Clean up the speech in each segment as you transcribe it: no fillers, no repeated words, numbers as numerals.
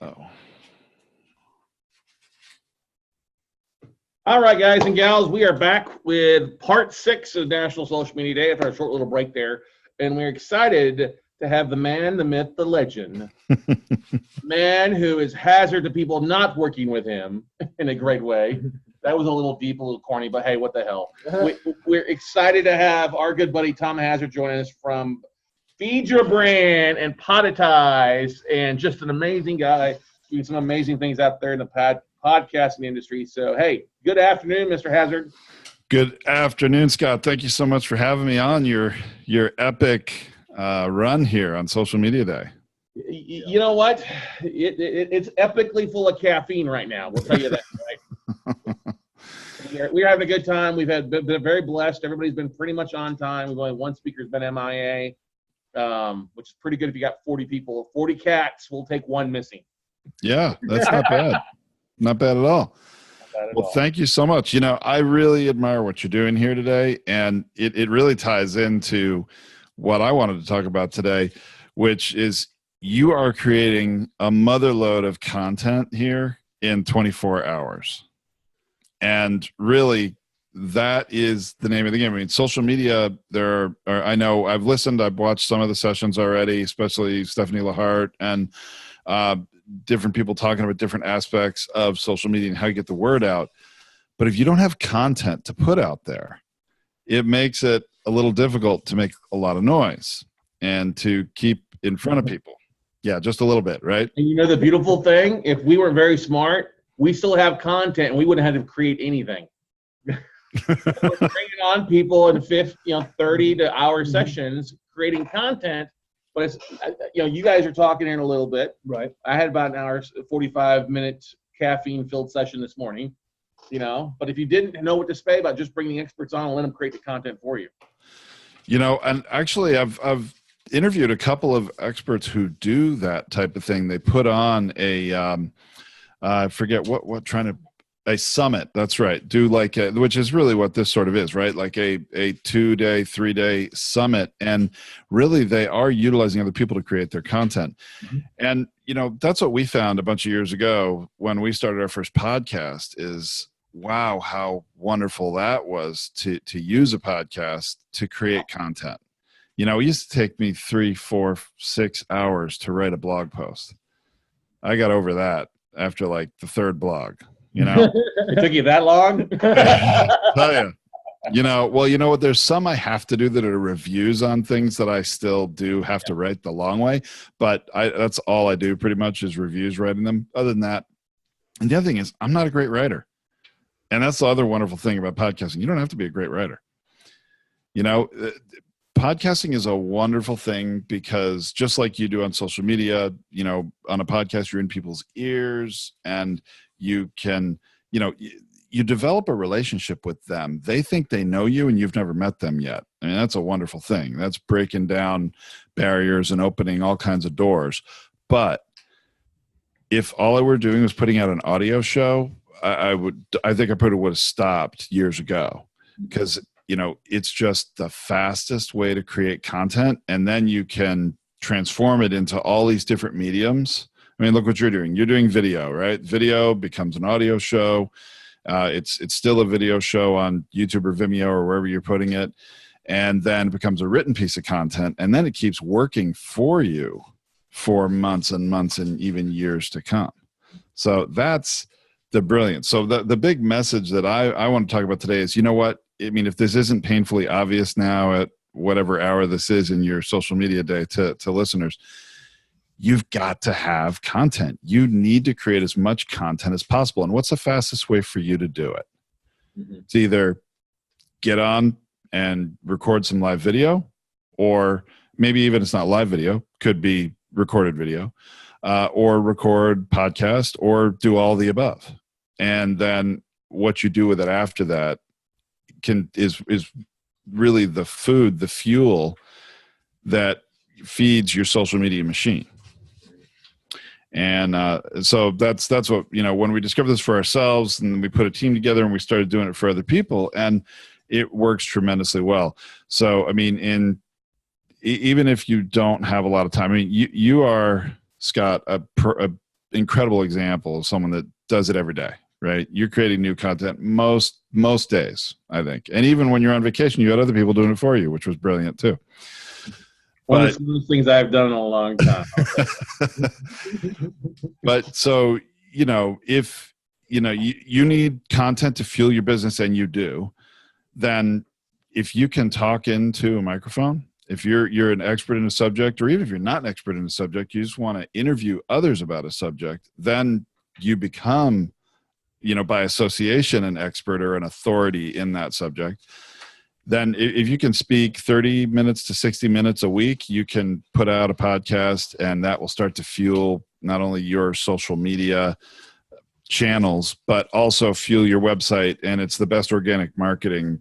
Oh. All right, guys and gals, we are back with part 6 of National Social Media Day after a short little break there. And we're excited to have the man, the myth, the legend, man who is Hazzard to people not working with him in a great way. That was a little deep, a little corny, but hey, what the hell. We're excited to have our good buddy Tom Hazzard join us from Feed Your Brand and Podetize, and just an amazing guy doing some amazing things out there in the podcasting industry. So, hey, good afternoon, Mr. Hazzard. Good afternoon, Scott. Thank you so much for having me on your epic run here on Social Media Day. You know what? It's epically full of caffeine right now. We'll tell you that, right? We're having a good time. We've been very blessed. Everybody's been pretty much on time. We've only one speaker's been MIA, which is pretty good if you got 40 people. 40 cats, we'll take one missing. Yeah, that's not bad. Not bad at all. Well, thank you so much. You know, I really admire what you're doing here today, and it really ties into what I wanted to talk about today, which is you are creating a motherload of content here in 24 hours. And really, that is the name of the game. I mean, social media, I know I've listened, I've watched some of the sessions already, especially Stephanie Lahart and different people talking about different aspects of social media and how you get the word out. But if you don't have content to put out there, it makes it a little difficult to make a lot of noise and to keep in front of people. Yeah, just a little bit, right? And you know the beautiful thing? If we weren't very smart, we still have content and we wouldn't have to create anything. We're bringing on people in 30 to hour sessions creating content. But it's, you guys are talking in a little bit. Right. I had about an hour, 45-minute caffeine-filled session this morning, But if you didn't know what to say about just bringing experts on and let them create the content for you. And actually I've interviewed a couple of experts who do that type of thing. They put on I forget a summit. That's right. Do which is really what this sort of is, right? Like a 2-day, 3-day summit. And really they are utilizing other people to create their content. Mm-hmm. And, that's what we found a bunch of years ago when we started our first podcast is, wow, how wonderful that was to use a podcast to create content. It used to take me 3, 4, 6 hours to write a blog post. I got over that after like the 3rd blog. It took you that long? Tell you. Well, you know what? There's some I have to do that are reviews on things that I still do have to write the long way. But that's all I do pretty much is reviews, writing them. Other than that, and the other thing is I'm not a great writer. And that's the other wonderful thing about podcasting. You don't have to be a great writer. Podcasting is a wonderful thing because just like you do on social media, on a podcast, you're in people's ears and you can, you develop a relationship with them. They think they know you and you've never met them yet. I mean, that's a wonderful thing. That's breaking down barriers and opening all kinds of doors. But if all I were doing was putting out an audio show, I think I probably would have stopped years ago because, it's just the fastest way to create content. And then you can transform it into all these different mediums. I mean, look what you're doing. You're doing video, right? Video becomes an audio show. It's still a video show on YouTube or Vimeo or wherever you're putting it. And then it becomes a written piece of content. And then it keeps working for you for months and months and even years to come. So that's the brilliance. So the big message that I want to talk about today is, you know what? I mean, if this isn't painfully obvious now at whatever hour this is in your social media day to listeners, you've got to have content. You need to create as much content as possible. And what's the fastest way for you to do it? Mm-hmm. It's either get on and record some live video, or maybe even it's not live video, could be recorded video, or record podcast, or do all the above. And then what you do with it after that is really the food, the fuel that feeds your social media machine. And so that's what, when we discovered this for ourselves and we put a team together and we started doing it for other people, and it works tremendously well. So, I mean, even if you don't have a lot of time, I mean, you are, Scott, an incredible example of someone that does it every day, right? You're creating new content most days, I think. And even when you're on vacation, you had other people doing it for you, which was brilliant too. One of the smoothest things I've done in a long time. But so, if, you need content to fuel your business, and you do, then if you can talk into a microphone, if you're an expert in a subject, or even if you're not an expert in a subject, you just want to interview others about a subject, then you become, by association, an expert or an authority in that subject. Then if you can speak 30 minutes to 60 minutes a week, you can put out a podcast, and that will start to fuel not only your social media channels, but also fuel your website. And it's the best organic marketing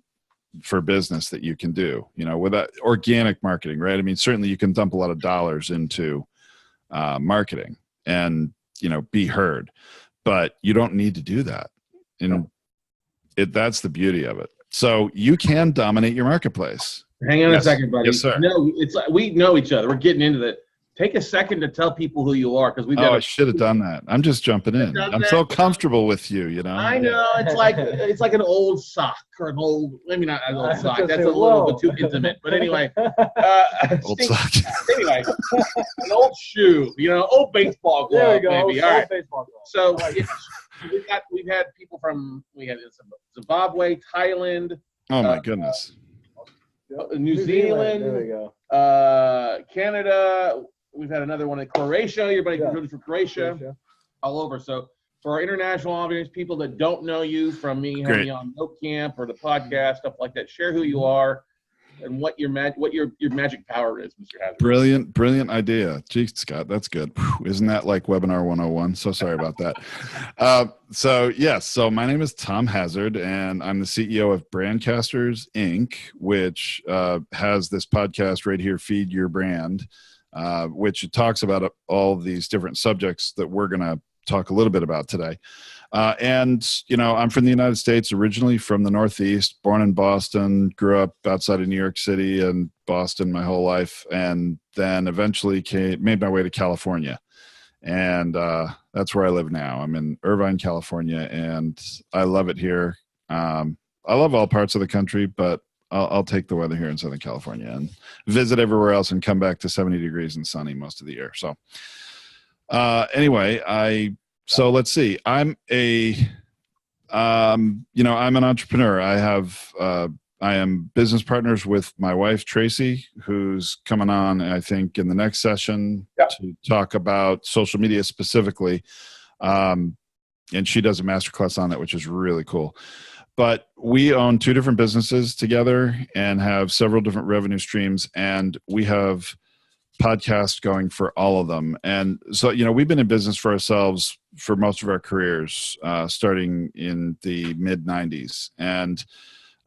for business that you can do, with that organic marketing, right? I mean, certainly you can dump a lot of dollars into marketing and, be heard, but you don't need to do that. And that's the beauty of it. So you can dominate your marketplace. Hang on a second, buddy. Yes, sir. No, it's like we know each other. We're getting into that. Take a second to tell people who you are, because we've got. I should have done that. I'm just jumping in. I'm so comfortable with you. I know it's like an old sock, or an old. Maybe not an old sock. That's a little bit too intimate. But anyway, old sock. Anyway, an old shoe. Old baseball glove. There we go. Maybe. All right. So we've had people from Zimbabwe, Thailand. Oh my goodness. New Zealand. There we go. Canada. We've had another one in Croatia. Everybody rooted for Croatia. All over. So for our international audience, people that don't know you from me having you on Note Camp or the podcast, stuff like that, share who you are and what your magic power is, Mr. Hazzard. Brilliant idea. Gee, Scott, that's good. Whew, isn't that like Webinar 101? So sorry about that. So my name is Tom Hazzard, and I'm the CEO of Brandcasters, Inc., which has this podcast right here, Feed Your Brand, which talks about all these different subjects that we're going to talk a little bit about today. I'm from the United States, originally from the Northeast, born in Boston, grew up outside of New York City and Boston my whole life, and then eventually made my way to California. And that's where I live now. I'm in Irvine, California, and I love it here. I love all parts of the country, but I'll take the weather here in Southern California and visit everywhere else and come back to 70 degrees and sunny most of the year. So so let's see. I'm I'm an entrepreneur. I am business partners with my wife, Tracy, who's coming on, I think, in the next session to talk about social media specifically. And she does a masterclass on it, which is really cool. But we own two different businesses together and have several different revenue streams, and we have podcasts going for all of them. And so, we've been in business for ourselves for most of our careers, starting in the mid-90s. And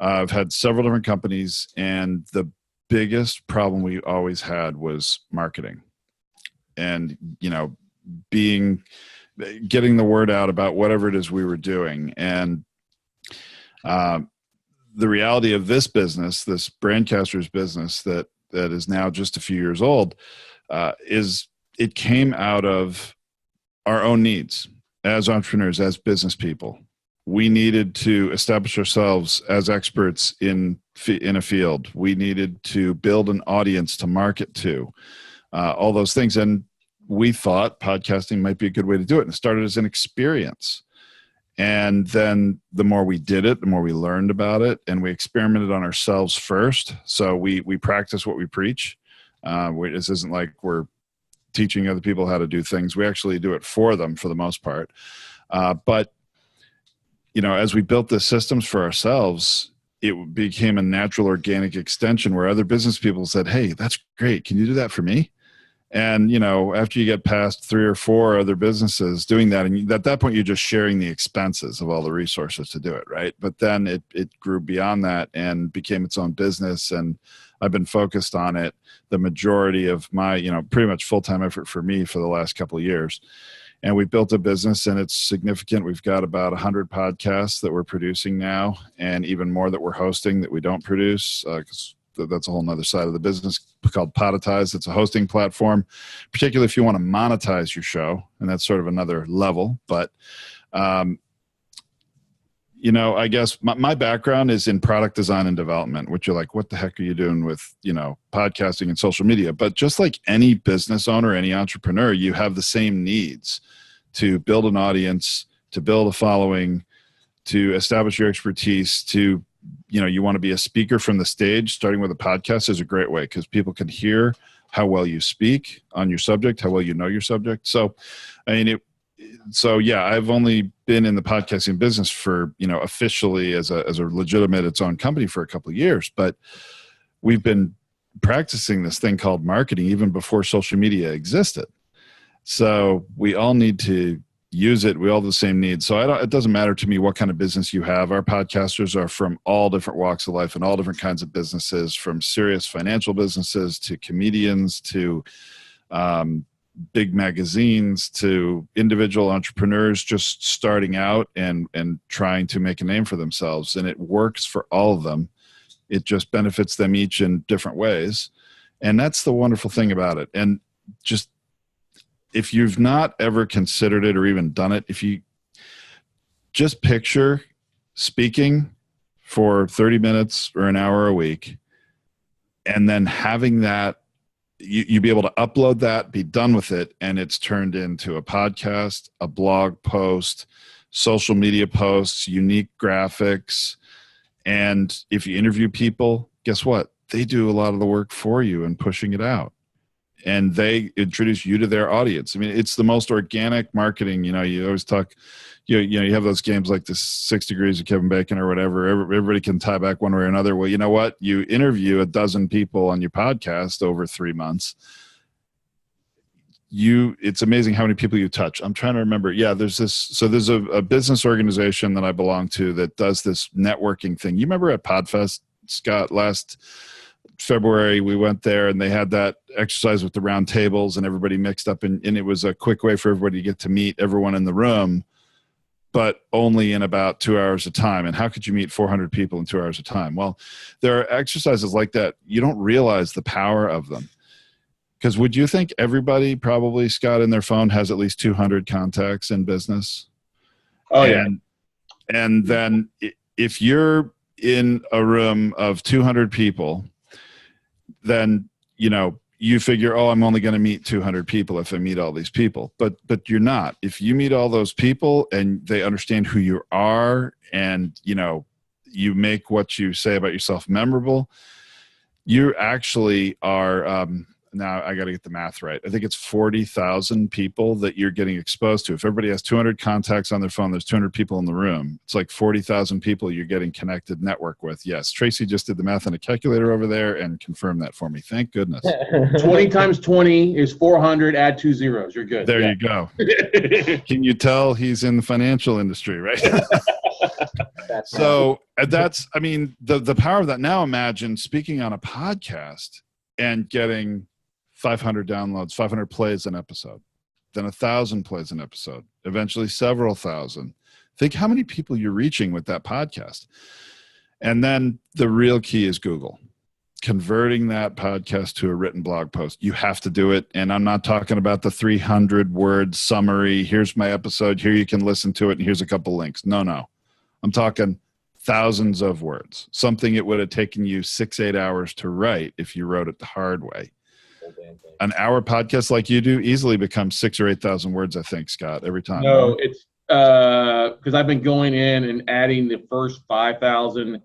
I've had several different companies, and the biggest problem we always had was marketing. And, getting the word out about whatever it is we were doing. And the reality of this business, this Brandcasters business that is now just a few years old, is it came out of our own needs as entrepreneurs, as business people. We needed to establish ourselves as experts in a field. We needed to build an audience to market to, all those things. And we thought podcasting might be a good way to do it. And it started as an experience. And then the more we did it, the more we learned about it, and we experimented on ourselves first. So we practice what we preach. This isn't like we're teaching other people how to do things. We actually do it for them for the most part. But as we built the systems for ourselves, it became a natural organic extension where other business people said, "Hey, that's great. Can you do that for me?" And, after you get past 3 or 4 other businesses doing that, and at that point, you're just sharing the expenses of all the resources to do it, right? But then it grew beyond that and became its own business. And I've been focused on it the majority of my, pretty much full-time effort for me for the last couple of years. And we built a business, and it's significant. We've got about 100 podcasts that we're producing now, and even more that we're hosting that we don't produce, because that's a whole nother side of the business called Poditize. It's a hosting platform, particularly if you want to monetize your show, and that's sort of another level. But I guess my background is in product design and development, which you're like, what the heck are you doing with, podcasting and social media? But just like any business owner, any entrepreneur, you have the same needs to build an audience, to build a following, to establish your expertise, to, you want to be a speaker from the stage. Starting with a podcast is a great way because people can hear how well you speak on your subject, how well you know your subject. So, I've only been in the podcasting business for, officially as a legitimate its own company for a couple of years, but we've been practicing this thing called marketing even before social media existed. So we all need to use it. We all have the same needs. So it doesn't matter to me what kind of business you have. Our podcasters are from all different walks of life and all different kinds of businesses, from serious financial businesses to comedians to big magazines to individual entrepreneurs just starting out and trying to make a name for themselves. And it works for all of them. It just benefits them each in different ways. And that's the wonderful thing about it. And just, if you've not ever considered it or even done it, if you just picture speaking for 30 minutes or an hour a week, and then having that, you be able to upload that, be done with it, and it's turned into a podcast, a blog post, social media posts, unique graphics. And if you interview people, guess what? They do a lot of the work for you in pushing it out. And they introduce you to their audience. I mean, it's the most organic marketing. You always talk, you have those games like the 6 Degrees of Kevin Bacon or whatever. Everybody can tie back one way or another. Well, you know what? You interview a dozen people on your podcast over 3 months. It's amazing how many people you touch. I'm trying to remember. Yeah, there's a business organization that I belong to that does this networking thing. You remember at Podfest, Scott, last February, we went there and they had that exercise with the round tables and everybody mixed up, and it was a quick way for everybody to get to meet everyone in the room, but only in about 2 hours of time. And how could you meet 400 people in 2 hours of time? Well, there are exercises like that. You don't realize the power of them. Because would you think everybody probably, Scott, in their phone has at least 200 contacts in business? Oh, yeah. And then if you're in a room of 200 people, then, you figure, I'm only going to meet 200 people if I meet all these people. But you're not. If you meet all those people and they understand who you are and, you make what you say about yourself memorable, you actually are now I got to get the math right. I think it's 40,000 people that you're getting exposed to. If everybody has 200 contacts on their phone, there's 200 people in the room. It's like 40,000 people you're getting connected network with. Yes, Tracy just did the math on a calculator over there and confirmed that for me. Thank goodness. 20 times 20 is 400. Add 2 zeros. You're good. There you go. Can you tell he's in the financial industry, right? So that's, the power of that. Now imagine speaking on a podcast and getting 500 downloads, 500 plays an episode, then 1,000 plays an episode, eventually several thousand. Think how many people you're reaching with that podcast. And then the real key is Google. Converting that podcast to a written blog post. You have to do it. And I'm not talking about the 300-word summary. Here's my episode. Here you can listen to it. And here's a couple links. No. I'm talking thousands of words. Something it would have taken you 6-8 hours to write if you wrote it the hard way. An hour podcast like you do easily becomes 6,000 or 8,000 words, I think, Scott, every time. No, it's because I've been going in and adding the first 5,000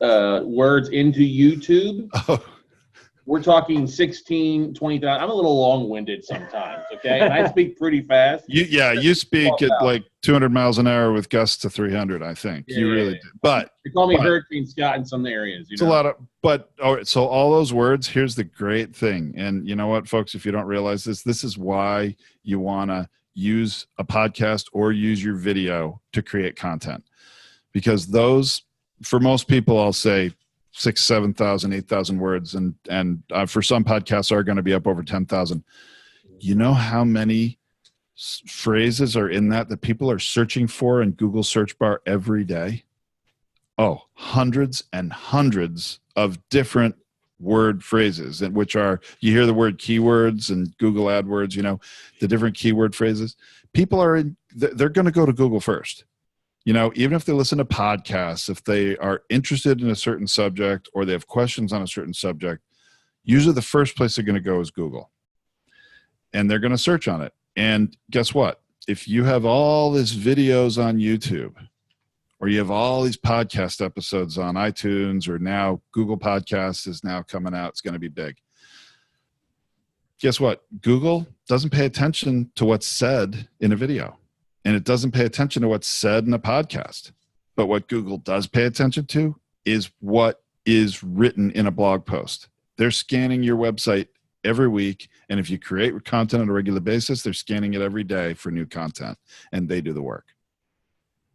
words into YouTube. Oh. We're talking 16, 20,000. I'm a little long-winded sometimes, okay? And I speak pretty fast. You speak at like 200 miles an hour with gusts to 300, I think. Yeah, you really do. But they call me Hurricane Scott in some areas. It's a lot of, but all right, so all those words, here's the great thing. And you know what, folks, if you don't realize this is why you want to use a podcast or use your video to create content. Because those, for most people, I'll say, 6,000, 7,000, 8,000 words, and for some podcasts are going to be up over 10,000. You know how many phrases are in that people are searching for in Google search bar every day? Oh, hundreds and hundreds of different word phrases, and which are, you hear the word keywords and Google AdWords, the different keyword phrases. People they're going to go to Google first. Even if they listen to podcasts, if they are interested in a certain subject or they have questions on a certain subject, usually the first place they're going to go is Google. And they're going to search on it. And guess what? If you have all these videos on YouTube, or you have all these podcast episodes on iTunes, or now Google Podcasts is now coming out, it's going to be big. Guess what? Google doesn't pay attention to what's said in a video, and it doesn't pay attention to what's said in a podcast. But what Google does pay attention to is what is written in a blog post. They're scanning your website every week, and if you create content on a regular basis, they're scanning it every day for new content, and they do the work.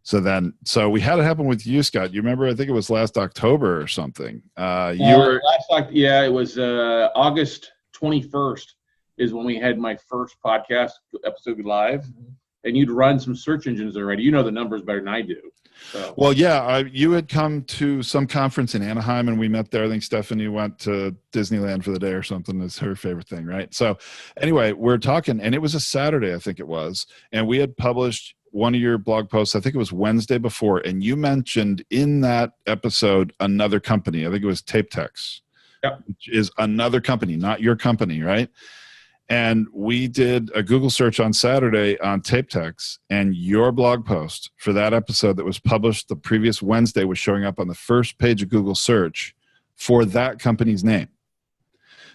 So we had it happen with you, Scott. You remember, I think it was last October or something. It was August 21st is when we had my first podcast episode live, and you'd run some search engines already. You know the numbers better than I do. So. Well, yeah, you had come to some conference in Anaheim, and we met there. I think Stephanie went to Disneyland for the day or something. Is her favorite thing, right? So anyway, we're talking, and it was a Saturday, I think it was, and we had published one of your blog posts, I think it was Wednesday before, and you mentioned in that episode another company. I think it was TapeTex, which is another company, not your company, right? And we did a Google search on Saturday on TapeTex, and your blog post for that episode that was published the previous Wednesday was showing up on the first page of Google search for that company's name.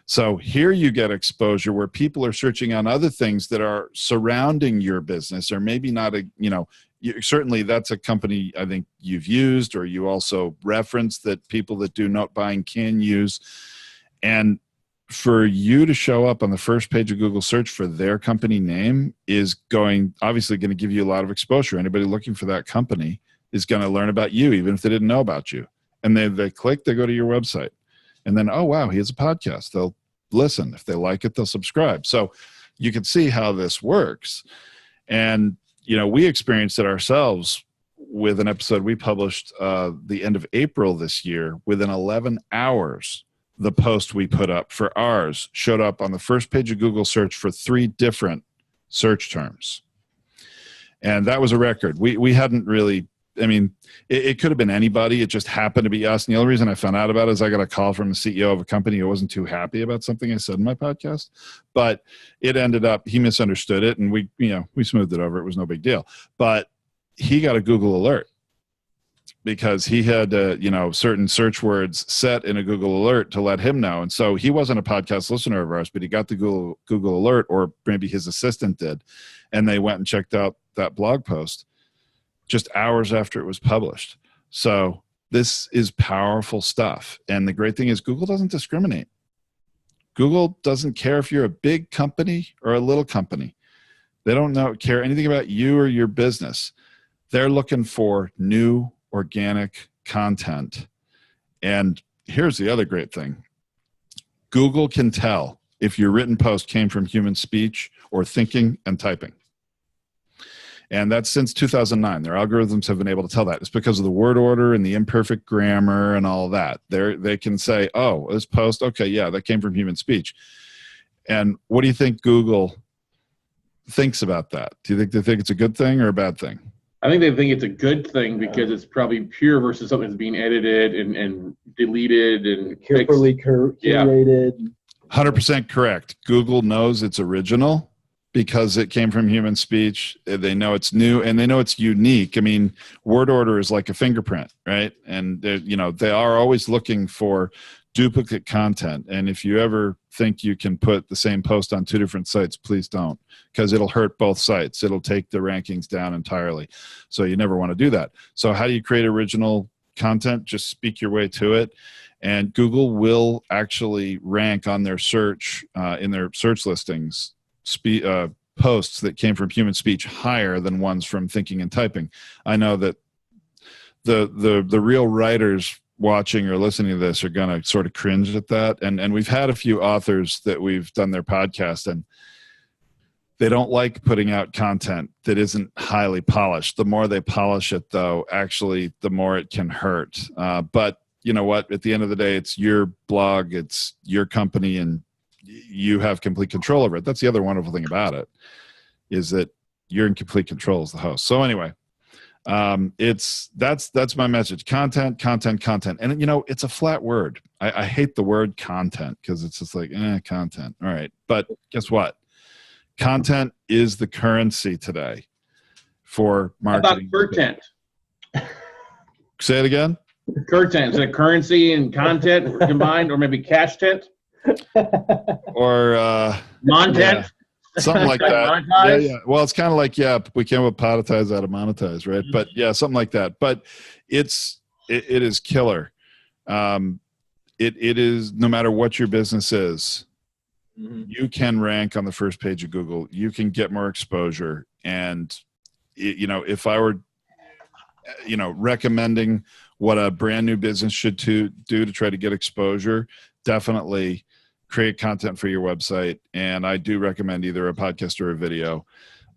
So here you get exposure where people are searching on other things that are surrounding your business, or maybe not certainly that's a company I think you've used, or you also reference that people that do note buying can use. And for you to show up on the first page of Google search for their company name is obviously going to give you a lot of exposure. Anybody looking for that company is going to learn about you, even if they didn't know about you. And they click, they go to your website. And then, oh, wow, he has a podcast. They'll listen. If they like it, they'll subscribe. So you can see how this works. And, we experienced it ourselves with an episode we published the end of April this year. Within 11 hours, the post we put up for ours showed up on the first page of Google search for 3 different search terms. And that was a record. We hadn't really, it could have been anybody. It just happened to be us. And the only reason I found out about it is I got a call from the CEO of a company who wasn't too happy about something I said in my podcast. But it ended up, he misunderstood it, and we smoothed it over. It was no big deal. But he got a Google alert because he had certain search words set in a Google alert to let him know. And so he wasn't a podcast listener of ours, but he got the Google alert, or maybe his assistant did. And they went and checked out that blog post just hours after it was published. So this is powerful stuff. And the great thing is Google doesn't discriminate. Google doesn't care if you're a big company or a little company. They don't care anything about you or your business. They're looking for new organic content. And here's the other great thing. Google can tell if your written post came from human speech or thinking and typing. And that's since 2009. Their algorithms have been able to tell that. It's because of the word order and the imperfect grammar and all that. They can say, oh, this post, okay, yeah, that came from human speech. And what do you think Google thinks about that? Do you think they think it's a good thing or a bad thing? I think they think it's a good thing because it's probably pure versus something that's being edited and deleted and carefully curated. 100% correct. Google knows it's original because it came from human speech. They know it's new and they know it's unique. Word order is like a fingerprint, right? And they are always looking for duplicate content. And if you ever think you can put the same post on 2 different sites, please don't, because it'll hurt both sites. It'll take the rankings down entirely. So you never want to do that. So how do you create original content? Just speak your way to it. And Google will actually rank on their search, in their search listings, posts that came from human speech higher than ones from thinking and typing. I know that the real writers watching or listening to this are going to sort of cringe at that. And we've had a few authors that we've done their podcast, and they don't like putting out content that isn't highly polished. The more they polish it, though, actually, the more it can hurt. But you know what, at the end of the day, it's your blog, it's your company, and you have complete control over it. That's the other wonderful thing about it, is that you're in complete control as the host. So anyway, that's my message. Content. And it's a flat word. I hate the word content because it's just like, content. All right. But guess what? Content is the currency today for marketing. How about content? Say it again. Content. Is it currency and content combined, or maybe cash tent? Or non-tent? Yeah, something like that. Yeah. Well, it's kind of like, we came up with poditize out of monetize, right? But yeah, something like that. But it is killer. It is, no matter what your business is, you can rank on the first page of Google. You can get more exposure. And if I were recommending what a brand new business should do to try to get exposure, definitely create content for your website. And I do recommend either a podcast or a video.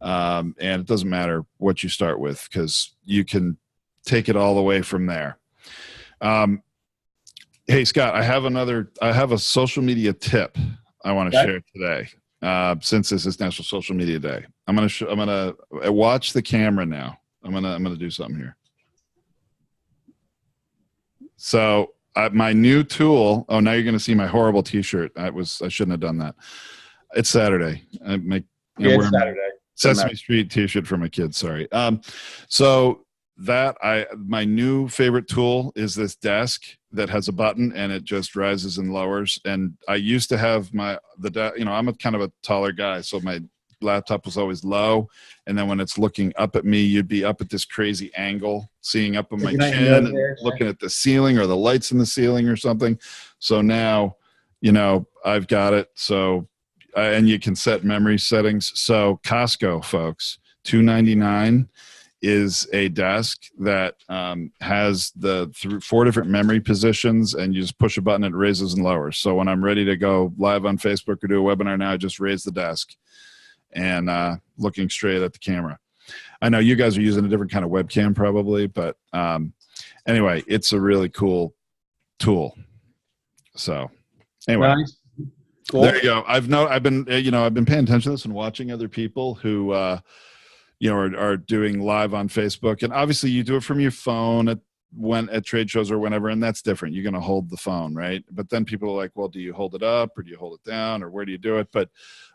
And it doesn't matter what you start with, because you can take it all the way from there. Hey, Scott, I have a social media tip I want to share today. Since this is National Social Media Day, I'm going to watch the camera now. I'm going to do something here. So my new tool. Oh, now you're going to see my horrible T-shirt. I shouldn't have done that. It's Saturday. It's Saturday. Sesame Street T-shirt for my kids. Sorry. So my new favorite tool is this desk that has a button and it just rises and lowers. And I used to have I'm a kind of a taller guy, so my laptop was always low, and then when it's looking up at me, you'd be up at this crazy angle, seeing up on my chin and looking at the ceiling or the lights in the ceiling or something. So now, I've got it. So, and you can set memory settings. So Costco, folks, $2.99 is a desk that has the 4 different memory positions, and you just push a button, it raises and lowers. So when I'm ready to go live on Facebook or do a webinar now, I just raise the desk and looking straight at the camera. I know you guys are using a different kind of webcam probably, but anyway, it's a really cool tool. So anyway, nice. Cool. There you go. I've been paying attention to this and watching other people who are doing live on Facebook, and obviously you do it from your phone at trade shows or whenever, and that's different. You're going to hold the phone, right? But then people are like, well, do you hold it up or do you hold it down, or where do you do it? But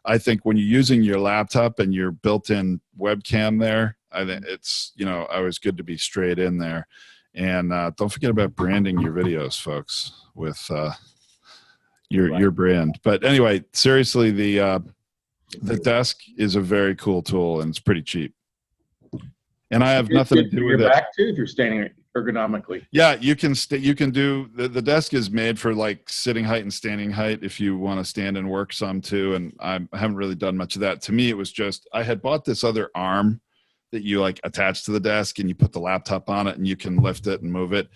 I think when you're using your laptop and your built-in webcam there, I think it's, always good to be straight in there. And don't forget about branding your videos, folks, with your brand. But anyway, seriously, the desk is a very cool tool, and it's pretty cheap. And I have nothing to do with it. Back too, if you're standing ergonomically. Yeah, you can do the desk is made for like sitting height and standing height if you want to stand and work some too. And I haven't really done much of that. To me, it was just, I had bought this other arm that you like attach to the desk, and you put the laptop on it and you can lift it and move it.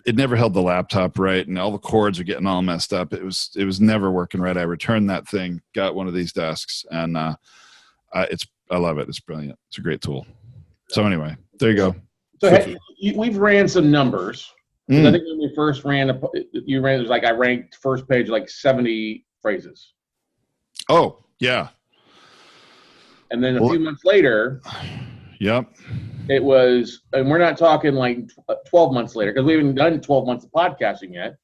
It never held the laptop right, and all the cords are getting all messed up. It was never working right. I returned that thing, got one of these desks, and I love it. It's brilliant. It's a great tool. So anyway, there you go. So hey, we've ran some numbers. I think when we first ran, it was like I ranked first page like 70 phrases. Oh, yeah. And then a few months later, yep, it was, and we're not talking like 12 months later, because we haven't done 12 months of podcasting yet. It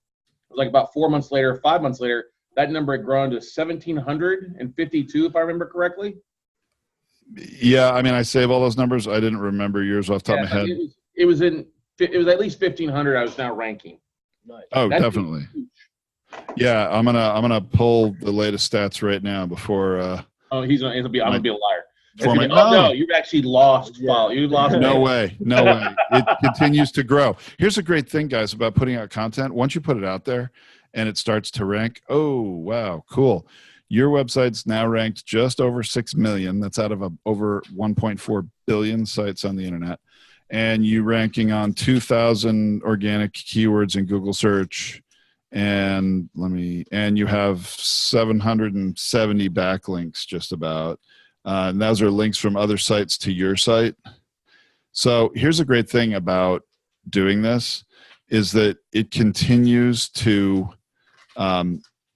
was like about 4 months later, 5 months later, that number had grown to 1,752, if I remember correctly. Yeah, I mean, I save all those numbers. I didn't remember yours off the top of my head. It was at least 1,500. I was now ranking. Nice. Oh, that's definitely. Huge. Yeah, I'm gonna pull the latest stats right now before. I'm gonna be a liar. No, you've actually lost. Yeah. You lost. No way. It continues to grow. Here's a great thing, guys, about putting out content. Once you put it out there, and it starts to rank. Oh, wow, cool. Your website's now ranked just over 6 million. That's out of over 1.4 billion sites on the internet. And you ranking on 2,000 organic keywords in Google search. And you have 770 backlinks just about. And those are links from other sites to your site. So here's a great thing about doing this is that it continues to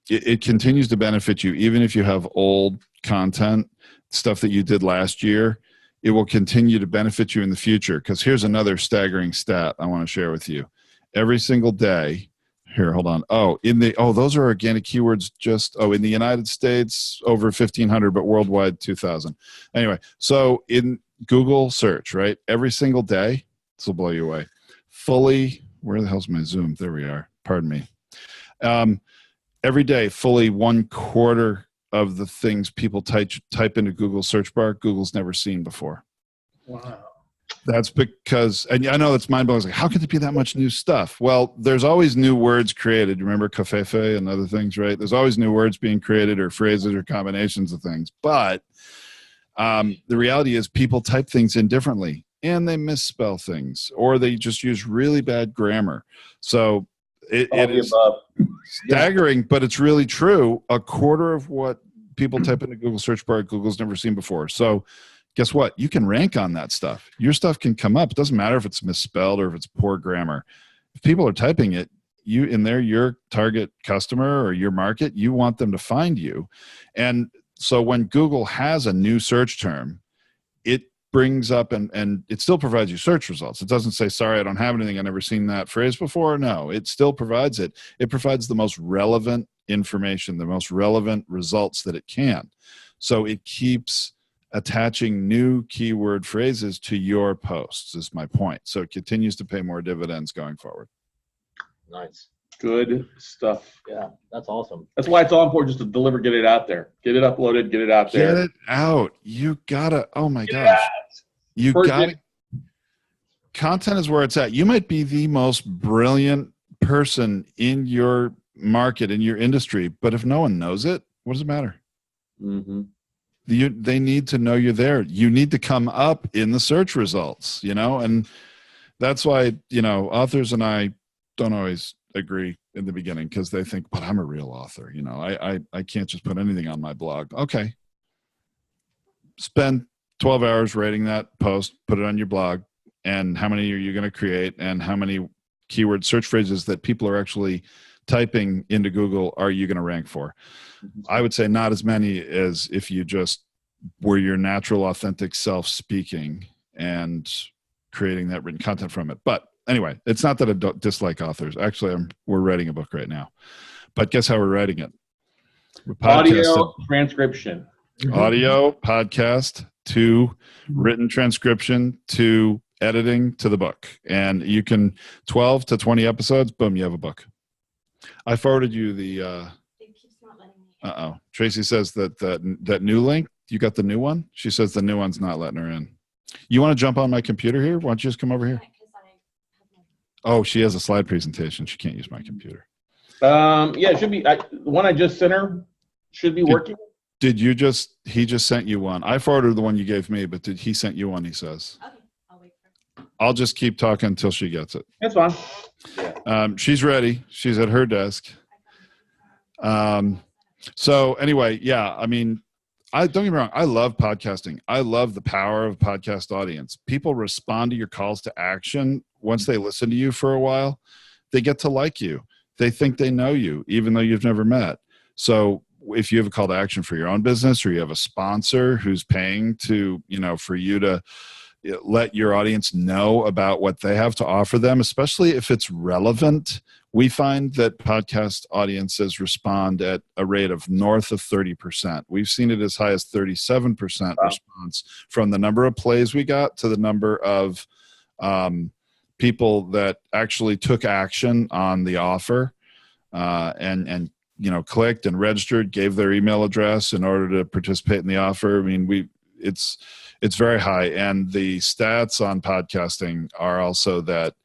it continues to benefit you, even if you have old content, stuff that you did last year. It will continue to benefit you in the future. Because here's another staggering stat I want to share with you. Every single day, here, hold on. Those are organic keywords. In the United States, over 1,500, but worldwide, 2,000. Anyway, so in Google search, right? Every single day, this will blow you away. Where the hell's my Zoom? There we are. Pardon me. Every day, fully 1/4 of the things people type into Google search bar, Google's never seen before. Wow. That's because, and I know that's mind-blowing. It's like, how could there be that much new stuff? Well, there's always new words created. Remember covfefe and other things, right? There's always new words being created or phrases or combinations of things. But the reality is people type things in differently, and they misspell things, or they just use really bad grammar. So it is staggering, but it's really true. 1/4 of what people type into Google search bar, Google's never seen before. So guess what? You can rank on that stuff. Your stuff can come up. It doesn't matter if it's misspelled or if it's poor grammar. If people are typing it, your target customer or your market, you want them to find you. And so when Google has a new search term, it brings up and it still provides you search results. It doesn't say, sorry, I don't have anything. I've never seen that phrase before. No, it still provides it. It provides the most relevant information, the most relevant results that it can. So it keeps attaching new keyword phrases to your posts is my point. So it continues to pay more dividends going forward. Nice. Good stuff. Yeah, that's awesome. That's why it's all important just to deliver, get it out there. Get it uploaded, get it out there. Get it out. You gotta, oh my gosh. You gotta, content is where it's at. You might be the most brilliant person in your market, in your industry, but if no one knows it, what does it matter? Mm-hmm. They need to know you're there. You need to come up in the search results, and that's why, authors and I don't always agree in the beginning because they think, but I'm a real author. I can't just put anything on my blog. Okay. Spend 12 hours writing that post, put it on your blog, and how many are you going to create and how many keyword search phrases that people are actually typing into Google are you going to rank for? I would say not as many as if you just were your natural, authentic self speaking and creating that written content from it. But anyway, it's not that I don't dislike authors. Actually, we're writing a book right now. But guess how we're writing it? Audio transcription. Audio, podcast, to written transcription, to editing, to the book. And you can 12 to 20 episodes, boom, you have a book. I forwarded you the It keeps not letting me in. Tracy says that new link, you got the new one? She says the new one's not letting her in. You want to jump on my computer here? Why don't you just come over here? Oh, she has a slide presentation. She can't use my computer. Yeah, it should be. The one I just sent her should be working. He just sent you one. I forwarded the one you gave me, but he sent you one, he says. Okay, I'll wait for it. I'll just keep talking until she gets it. That's fine. She's ready. She's at her desk. So anyway, yeah, I mean, don't get me wrong. I love podcasting. I love the power of podcast audience. People respond to your calls to action. Once they listen to you for a while, they get to like you. They think they know you, even though you've never met. So if you have a call to action for your own business, or you have a sponsor who's paying for you to let your audience know about what they have to offer them, especially if it's relevant. We find that podcast audiences respond at a rate of north of 30%. We've seen it as high as 37% response from the number of plays we got to the number of people that actually took action on the offer and clicked and registered, gave their email address in order to participate in the offer. I mean, it's very high. And the stats on podcasting are also that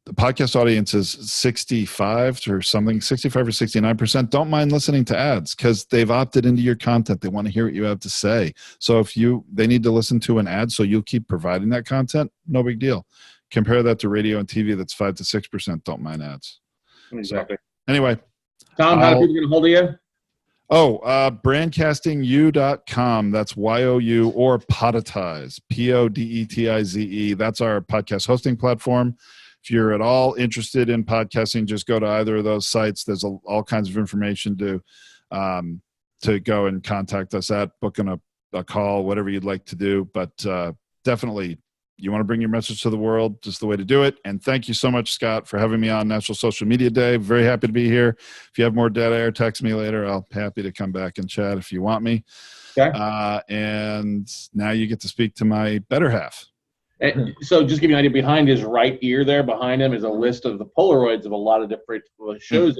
the podcast audience is 65 or 69% don't mind listening to ads because they've opted into your content. They want to hear what you have to say. So they need to listen to an ad, so you'll keep providing that content, no big deal. Compare that to radio and TV, that's 5 to 6% don't mind ads. Exactly. So, anyway. Tom, how do people get a hold of you? Brandcastingu.com. That's YOU, or Podetize, PODETIZE. That's our podcast hosting platform. if you're at all interested in podcasting, just go to either of those sites. There's all kinds of information to go and contact us at, booking a call, whatever you'd like to do. But definitely, you want to bring your message to the world, just the way to do it. And thank you so much, Scott, for having me on National Social Media Day. Very happy to be here. If you have more dead air, text me later. I'll be happy to come back and chat if you want me. Okay. And now you get to speak to my better half. And so just give you an idea, behind his right ear there, behind him is a list of the Polaroids of a lot of different shows.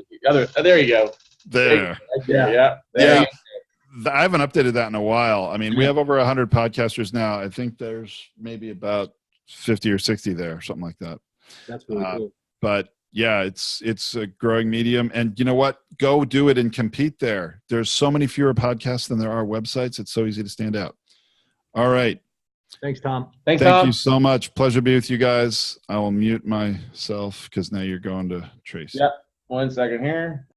There you go. There. Yeah. I haven't updated that in a while. I mean, we have over 100 podcasters now. I think there's maybe about 50 or 60 there, something like that. That's really cool. But yeah, it's a growing medium. And you know what? Go do it and compete there. There's so many fewer podcasts than there are websites. It's so easy to stand out. All right. Thanks, Tom. Thank you so much. Pleasure to be with you guys. I will mute myself because now you're going to Tracy. Yep. 1 second here.